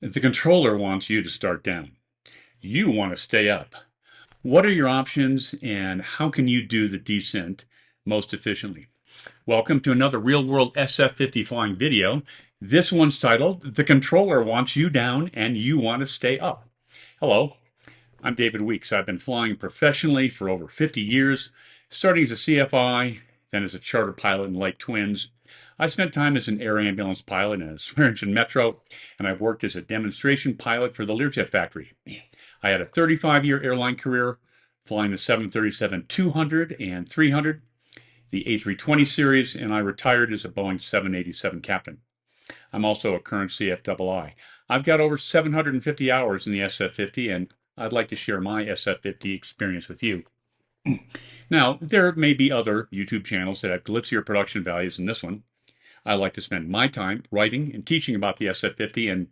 The controller wants you to start down. You want to stay up. What are your options and how can you do the descent most efficiently? Welcome to another real-world SF-50 flying video. This one's titled, The Controller Wants You Down and You Want to Stay Up. Hello, I'm David Weeks. I've been flying professionally for over 50 years, starting as a CFI, then as a charter pilot in light twins. I spent time as an air ambulance pilot in a Swearingen Metro, and I've worked as a demonstration pilot for the Learjet factory. I had a 35-year airline career, flying the 737-200 and 300, the A320 series, and I retired as a Boeing 787 captain. I'm also a current CFII. I've got over 750 hours in the SF-50, and I'd like to share my SF-50 experience with you. Now, there may be other YouTube channels that have glitzier production values than this one. I like to spend my time writing and teaching about the SF-50 and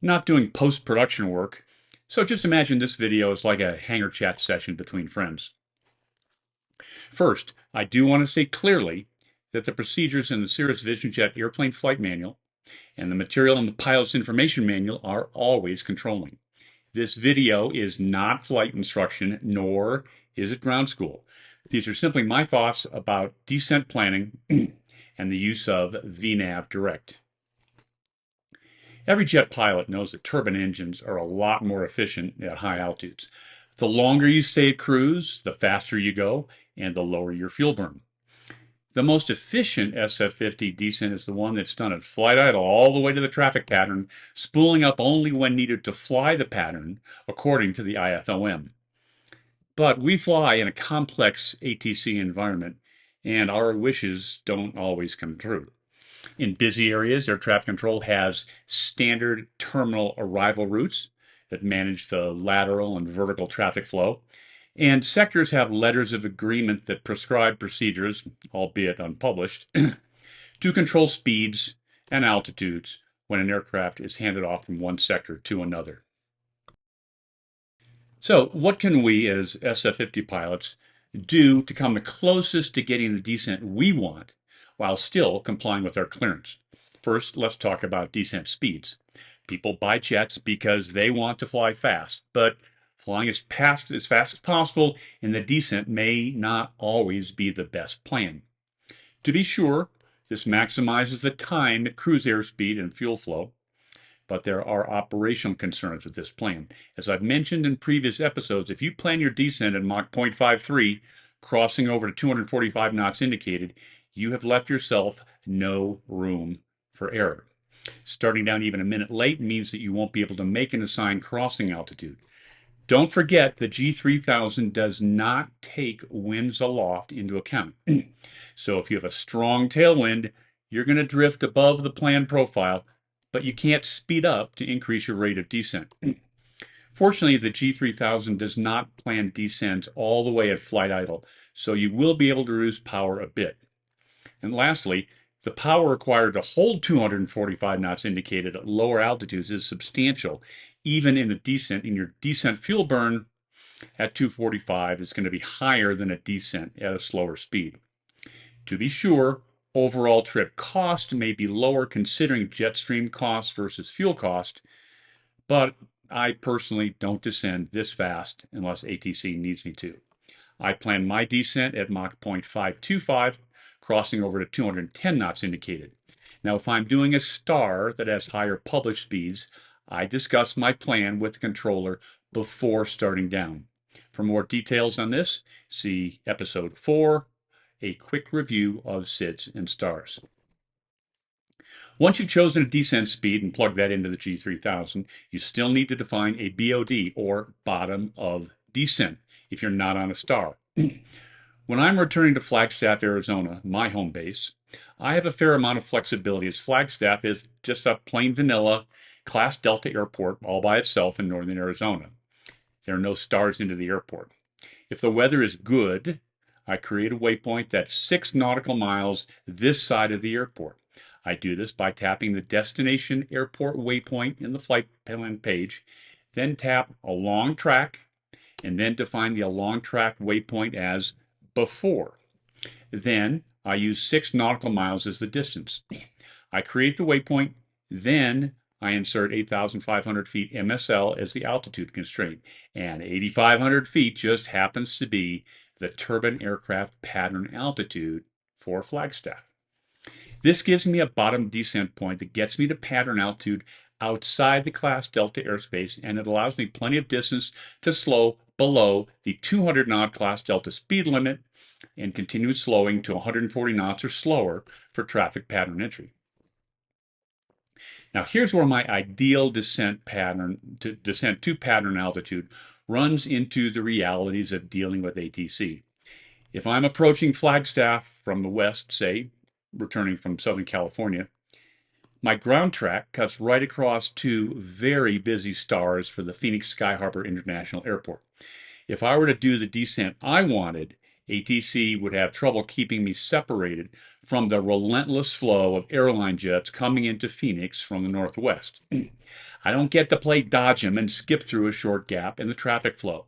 not doing post-production work. So just imagine this video is like a hangar chat session between friends. First, I do want to say clearly that the procedures in the Cirrus Vision Jet Airplane Flight Manual and the material in the Pilot's Information Manual are always controlling. This video is not flight instruction, nor is it ground school. These are simply my thoughts about descent planning and the use of VNAV Direct. Every jet pilot knows that turbine engines are a lot more efficient at high altitudes. The longer you stay at cruise, the faster you go, and the lower your fuel burn. The most efficient SF-50 descent is the one that's done at flight idle all the way to the traffic pattern, spooling up only when needed to fly the pattern according to the IFOM. But we fly in a complex ATC environment, and our wishes don't always come true. In busy areas, air traffic control has standard terminal arrival routes that manage the lateral and vertical traffic flow. And sectors have letters of agreement that prescribe procedures, albeit unpublished, to control speeds and altitudes when an aircraft is handed off from one sector to another. So what can we as SF-50 pilots do to come the closest to getting the descent we want while still complying with our clearance? First, let's talk about descent speeds. People buy jets because they want to fly fast, but flying as fast as possible in the descent may not always be the best plan. To be sure, this maximizes the time at cruise airspeed and fuel flow, but there are operational concerns with this plan. As I've mentioned in previous episodes, if you plan your descent at Mach 0.53, crossing over to 245 knots indicated, you have left yourself no room for error. Starting down even a minute late means that you won't be able to make an assigned crossing altitude. Don't forget the G3000 does not take winds aloft into account. So if you have a strong tailwind, you're going to drift above the planned profile, but you can't speed up to increase your rate of descent. Fortunately, the G3000 does not plan descents all the way at flight idle, so you will be able to reduce power a bit. And lastly, the power required to hold 245 knots indicated at lower altitudes is substantial. Even in a descent, in your descent fuel burn at 245 is going to be higher than a descent at a slower speed. To be sure, overall trip cost may be lower considering jet stream cost versus fuel cost, but I personally don't descend this fast unless ATC needs me to. I plan my descent at Mach 0.525, crossing over to 210 knots indicated. Now, if I'm doing a star that has higher published speeds, I discuss my plan with the controller before starting down. For more details on this, see episode 4, a quick review of SIDS and stars. Once you've chosen a descent speed and plug that into the G3000, you still need to define a BOD, or bottom of descent, if you're not on a star. When I'm returning to Flagstaff, Arizona, my home base, I have a fair amount of flexibility as Flagstaff is just a plain vanilla Class Delta airport all by itself in northern Arizona. There are no stars into the airport. If the weather is good, I create a waypoint that's 6 nautical miles this side of the airport. I do this by tapping the destination airport waypoint in the flight plan page, then tap along track, and then define the along track waypoint as before. Then I use 6 nautical miles as the distance. I create the waypoint, then I insert 8,500 feet MSL as the altitude constraint, and 8,500 feet just happens to be the turbine aircraft pattern altitude for Flagstaff. This gives me a bottom descent point that gets me to pattern altitude outside the Class Delta airspace, and it allows me plenty of distance to slow below the 200 knot Class Delta speed limit and continue slowing to 140 knots or slower for traffic pattern entry. Now here's where my ideal descent to pattern altitude runs into the realities of dealing with ATC. If I'm approaching Flagstaff from the west, say, returning from Southern California, my ground track cuts right across two very busy stars for the Phoenix Sky Harbor International Airport. If I were to do the descent I wanted, ATC would have trouble keeping me separated from the relentless flow of airline jets coming into Phoenix from the northwest. I don't get to play dodge them and skip through a short gap in the traffic flow.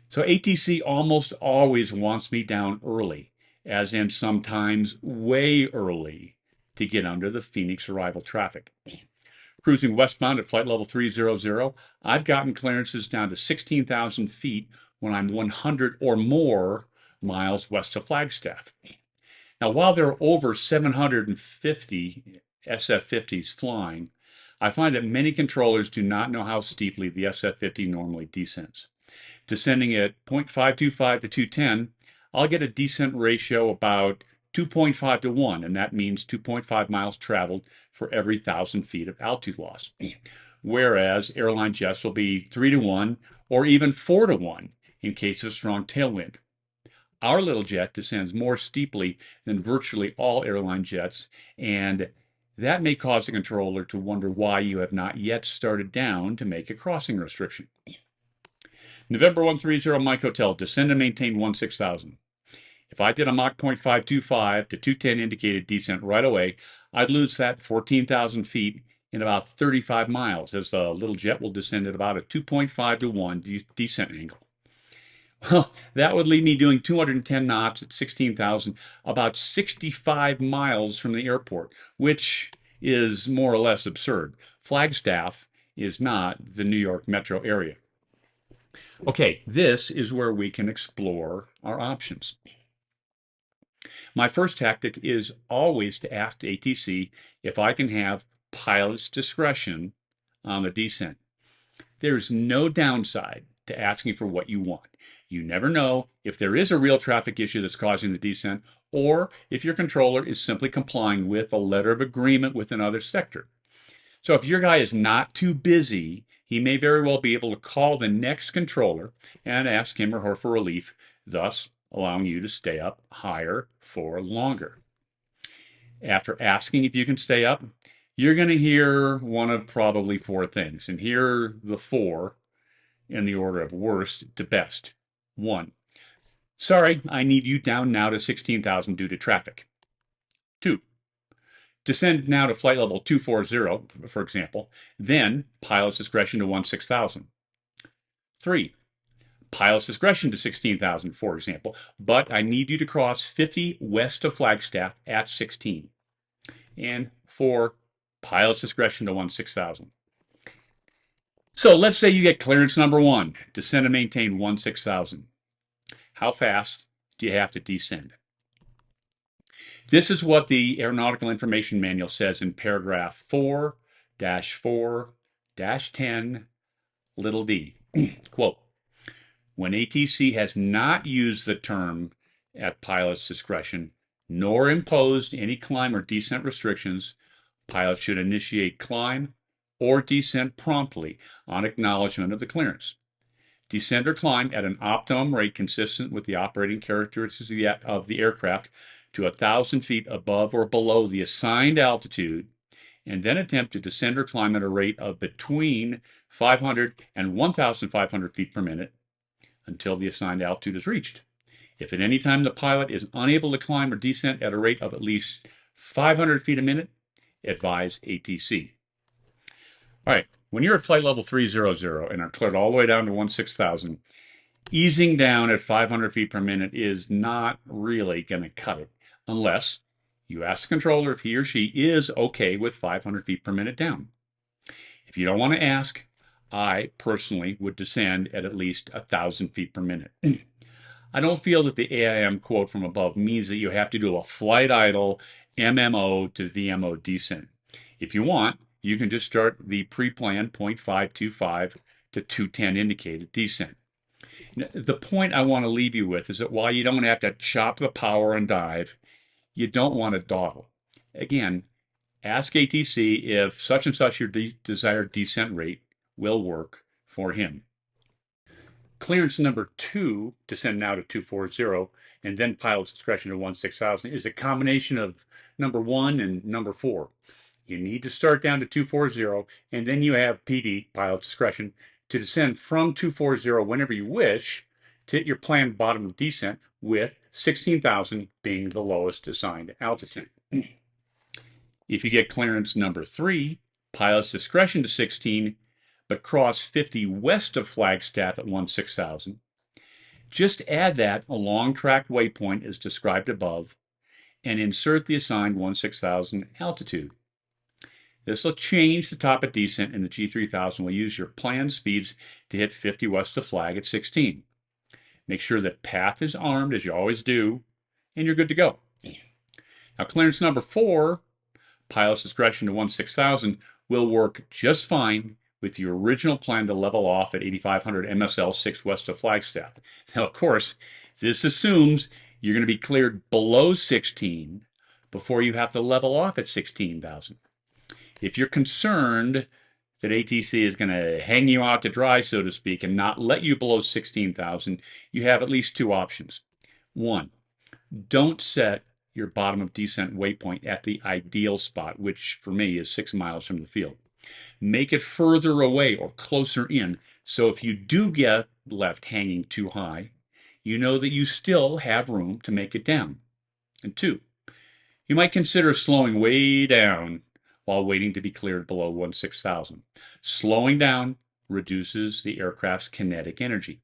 So ATC almost always wants me down early, as in sometimes way early, to get under the Phoenix arrival traffic. Cruising westbound at flight level 300, I've gotten clearances down to 16,000 feet when I'm 100 or more miles west of Flagstaff. Now, while there are over 750 SF-50s flying, I find that many controllers do not know how steeply the SF-50 normally descends. Descending at 0.525 to 210, I'll get a descent ratio about 2.5 to 1, and that means 2.5 miles traveled for every 1,000 feet of altitude loss. Whereas airline jets will be 3 to 1 or even 4 to 1 in case of strong tailwind. Our little jet descends more steeply than virtually all airline jets, and that may cause the controller to wonder why you have not yet started down to make a crossing restriction. November 130 Mike Hotel, descend and maintain 16,000. If I did a Mach 0.525 to 210 indicated descent right away, I'd lose that 14,000 feet in about 35 miles, as the little jet will descend at about a 2.5 to 1 descent angle. Well, that would leave me doing 210 knots at 16,000, about 65 miles from the airport, which is more or less absurd. Flagstaff is not the New York metro area. Okay, this is where we can explore our options. My first tactic is always to ask ATC if I can have pilot's discretion on the descent. There's no downside to asking for what you want. You never know if there is a real traffic issue that's causing the descent, or if your controller is simply complying with a letter of agreement with another sector. So if your guy is not too busy, he may very well be able to call the next controller and ask him or her for relief, thus allowing you to stay up higher for longer. After asking if you can stay up, you're going to hear one of probably four things. And here are the four in the order of worst to best. 1. Sorry, I need you down now to 16,000 due to traffic. 2. Descend now to flight level 240, for example, then pilot's discretion to 16,000. 3. Pilot's discretion to 16,000, for example, but I need you to cross 50 west of Flagstaff at 16. And 4. Pilot's discretion to 16,000. So let's say you get clearance number 1, descend and maintain 16,000. How fast do you have to descend? This is what the Aeronautical Information Manual says in paragraph 4-4-10 little d. Quote, when ATC has not used the term at pilot's discretion, nor imposed any climb or descent restrictions, pilot should initiate climb or descent promptly on acknowledgement of the clearance. Descend or climb at an optimum rate consistent with the operating characteristics of the aircraft to 1,000 feet above or below the assigned altitude, and then attempt to descend or climb at a rate of between 500 and 1,500 feet per minute until the assigned altitude is reached. If at any time the pilot is unable to climb or descend at a rate of at least 500 feet a minute, advise ATC. All right, when you're at flight level 300 and are cleared all the way down to 16,000, easing down at 500 feet per minute is not really going to cut it unless you ask the controller if he or she is okay with 500 feet per minute down. If you don't want to ask, I personally would descend at least 1,000 feet per minute. I don't feel that the AIM quote from above means that you have to do a flight idle MMO to VMO descent. If you want, you can just start the pre-planned 0.525 to 210 indicated descent. The point I want to leave you with is that while you don't have to chop the power and dive, you don't want to dawdle. Again, ask ATC if such and such your desired descent rate will work for him. Clearance number 2, descend now to 240, and then pilot's discretion to 16,000, is a combination of number 1 and number 4. You need to start down to 240, and then you have PD, pilot's discretion, to descend from 240 whenever you wish to hit your planned bottom of descent, with 16,000 being the lowest assigned altitude. If you get clearance number 3, pilot's discretion to 16, but cross 50 west of Flagstaff at 16,000, just add that along track waypoint as described above and insert the assigned 16,000 altitude. This will change the top of descent, and the G3000 will use your planned speeds to hit 50 west of flag at 16. Make sure that path is armed, as you always do, and you're good to go. Now, clearance number 4, pilot's discretion to 16,000, will work just fine with your original plan to level off at 8,500 MSL 6 west of Flagstaff. Now, of course, this assumes you're going to be cleared below 16 before you have to level off at 16,000. If you're concerned that ATC is going to hang you out to dry, so to speak, and not let you below 16,000, you have at least 2 options. 1, don't set your bottom of descent waypoint at the ideal spot, which for me is 6 miles from the field. Make it further away or closer in, so if you do get left hanging too high, you know that you still have room to make it down. And 2, you might consider slowing way down while waiting to be cleared below 16,000. Slowing down reduces the aircraft's kinetic energy.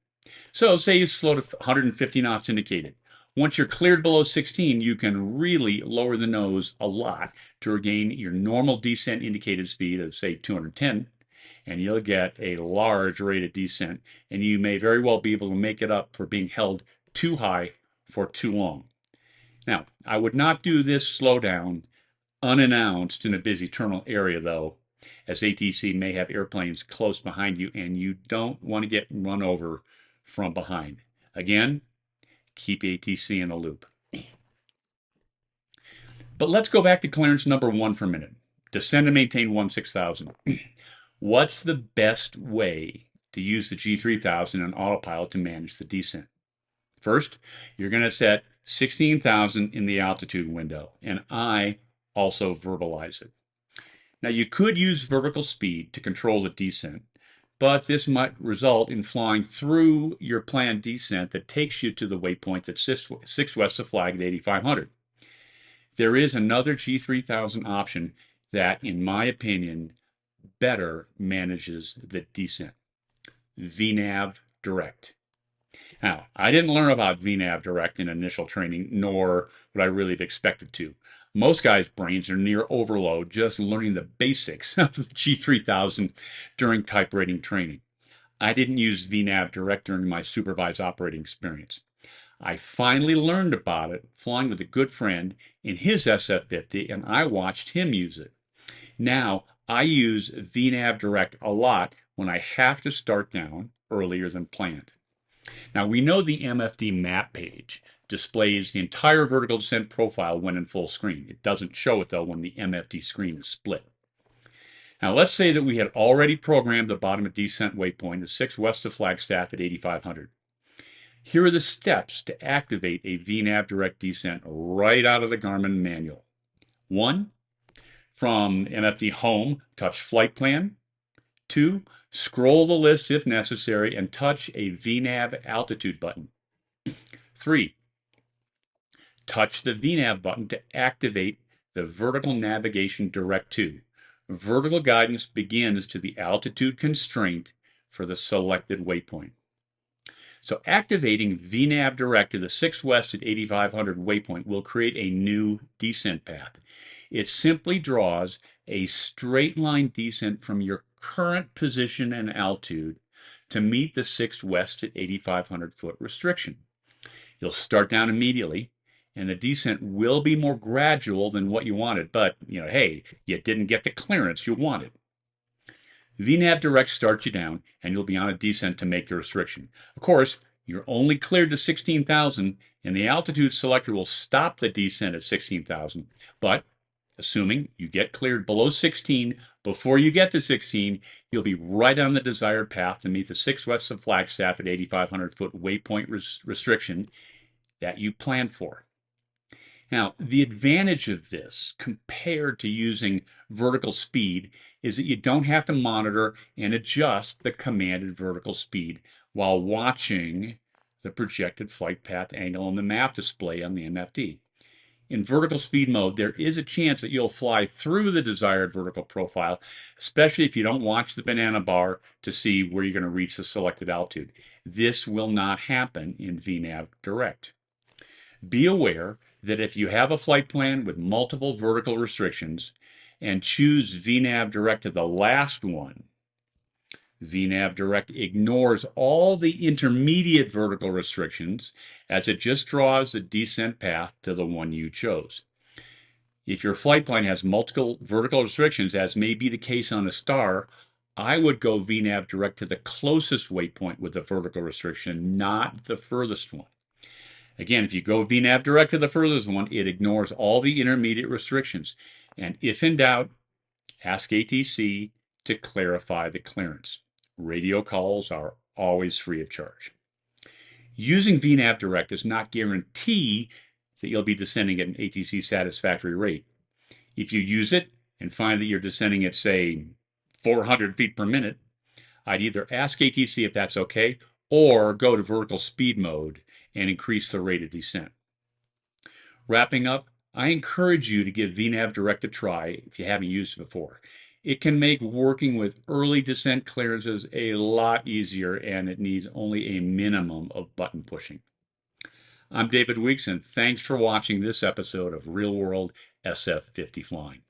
So say you slow to 150 knots indicated. Once you're cleared below 16, you can really lower the nose a lot to regain your normal descent indicated speed of, say, 210, and you'll get a large rate of descent, and you may very well be able to make it up for being held too high for too long. Now, I would not do this slowdown unannounced in a busy terminal area, though, as ATC may have airplanes close behind you, and you don't want to get run over from behind. Again, keep ATC in the loop. But let's go back to clearance number 1 for a minute. Descend and maintain 16,000. What's the best way to use the G3000 and autopilot to manage the descent? First, you're going to set 16,000 in the altitude window, and I also verbalize it. Now, you could use vertical speed to control the descent, but this might result in flying through your planned descent that takes you to the waypoint that's 6 west of flag at 8,500. There is another G3000 option that, in my opinion, better manages the descent. VNAV Direct. Now, I didn't learn about VNAV Direct in initial training, nor would I really have expected to. Most guys' brains are near overload just learning the basics of the G3000 during type rating training. I didn't use VNAV Direct during my supervised operating experience. I finally learned about it flying with a good friend in his SF-50, and I watched him use it. Now, I use VNAV Direct a lot when I have to start down earlier than planned. Now, we know the MFD map page displays the entire vertical descent profile when in full screen. It doesn't show it, though, when the MFD screen is split. Now, let's say that we had already programmed the bottom of descent waypoint at 6 west of Flagstaff at 8,500. Here are the steps to activate a VNAV Direct descent right out of the Garmin manual. 1, from MFD Home, touch Flight Plan. 2, scroll the list if necessary and touch a VNAV Altitude button. 3, touch the VNAV button to activate the Vertical Navigation Direct 2. Vertical guidance begins to the altitude constraint for the selected waypoint. So activating VNAV Direct to the 6 west at 8,500 waypoint will create a new descent path. It simply draws a straight line descent from your current position and altitude to meet the 6 west at 8,500 foot restriction. You'll start down immediately, and the descent will be more gradual than what you wanted, but, hey, you didn't get the clearance you wanted. VNAV Direct starts you down, and you'll be on a descent to make the restriction. Of course, you're only cleared to 16,000, and the altitude selector will stop the descent at 16,000. But assuming you get cleared below 16 before you get to 16, you'll be right on the desired path to meet the 6 west of Flagstaff at 8,500 foot waypoint restriction that you planned for. Now, the advantage of this compared to using vertical speed is that you don't have to monitor and adjust the commanded vertical speed while watching the projected flight path angle on the map display on the MFD. In vertical speed mode, there is a chance that you'll fly through the desired vertical profile, especially if you don't watch the banana bar to see where you're going to reach the selected altitude. This will not happen in VNAV Direct. Be aware that if you have a flight plan with multiple vertical restrictions and choose VNAV Direct to the last one, VNAV Direct ignores all the intermediate vertical restrictions as it just draws the descent path to the one you chose. If your flight plan has multiple vertical restrictions, as may be the case on a star, I would go VNAV Direct to the closest waypoint with the vertical restriction, not the furthest one. Again, if you go VNAV Direct to the furthest one, it ignores all the intermediate restrictions. And if in doubt, ask ATC to clarify the clearance. Radio calls are always free of charge. Using VNAV Direct does not guarantee that you'll be descending at an ATC satisfactory rate. If you use it and find that you're descending at, say, 400 feet per minute, I'd either ask ATC if that's okay or go to vertical speed mode and increase the rate of descent. Wrapping up, I encourage you to give VNAV Direct a try if you haven't used it before. It can make working with early descent clearances a lot easier, and it needs only a minimum of button pushing. I'm David Weeks, and thanks for watching this episode of Real World SF-50 Flying.